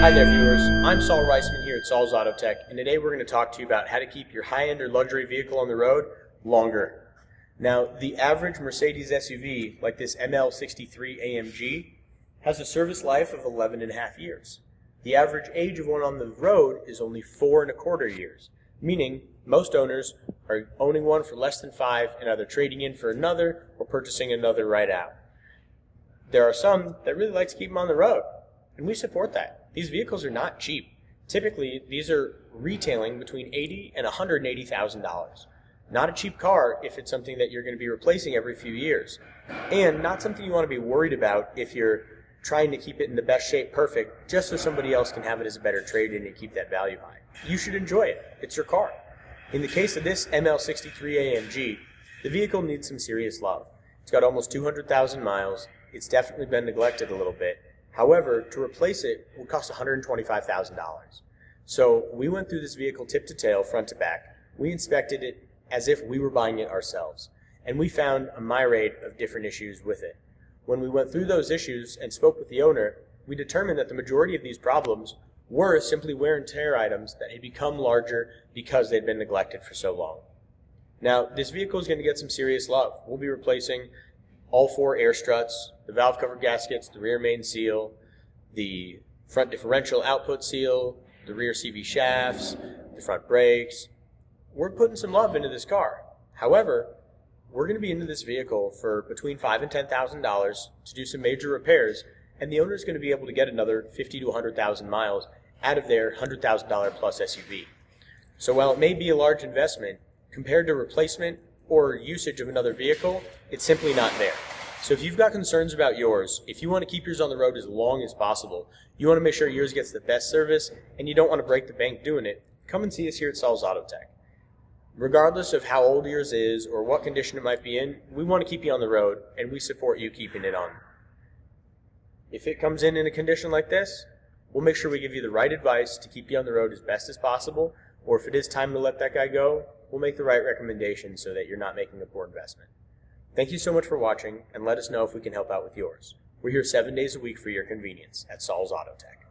Hi there viewers, I'm Saul Reisman here at Saul's Autotek, and today we're going to talk to you about how to keep your high-end or luxury vehicle on the road longer. Now, the average Mercedes SUV, like this ML63 AMG, has a service life of 11.5 years. The average age of one on the road is only 4.25 years, meaning most owners are owning one for less than 5 and either trading in for another or purchasing another right out. There are some that really like to keep them on the road, and we support that. These vehicles are not cheap. Typically, these are retailing between $80,000 and $180,000. Not a cheap car if it's something that you're going to be replacing every few years, and not something you want to be worried about if you're trying to keep it in the best shape perfect just so somebody else can have it as a better trade-in and keep that value high. You should enjoy it. It's your car. In the case of this ML63 AMG, the vehicle needs some serious love. It's got almost 200,000 miles. It's definitely been neglected a little bit. However, to replace it will cost $125,000. So we went through this vehicle tip to tail, front to back. We inspected it as if we were buying it ourselves. And we found a myriad of different issues with it. When we went through those issues and spoke with the owner, we determined that the majority of these problems were simply wear and tear items that had become larger because they'd been neglected for so long. Now, this vehicle is going to get some serious love. We'll be replacing all 4 air struts, the valve cover gaskets, the rear main seal, the front differential output seal, the rear CV shafts, the front brakes. We're putting some love into this car. However, we're going to be into this vehicle for between $5,000 and $10,000 to do some major repairs, and the owner is going to be able to get another 50 to 100,000 miles out of their $100,000 plus SUV. So while it may be a large investment, compared to replacement or usage of another vehicle, it's simply not there. So if you've got concerns about yours, if you want to keep yours on the road as long as possible, you want to make sure yours gets the best service, and you don't want to break the bank doing it, come and see us here at Saul's Autotek. Regardless of how old yours is or what condition it might be in, we want to keep you on the road, and we support you keeping it on. If it comes in a condition like this, we'll make sure we give you the right advice to keep you on the road as best as possible, or if it is time to let that guy go, we'll make the right recommendation so that you're not making a poor investment. Thank you so much for watching, and let us know if we can help out with yours. We're here 7 days a week for your convenience at Saul's Autotek.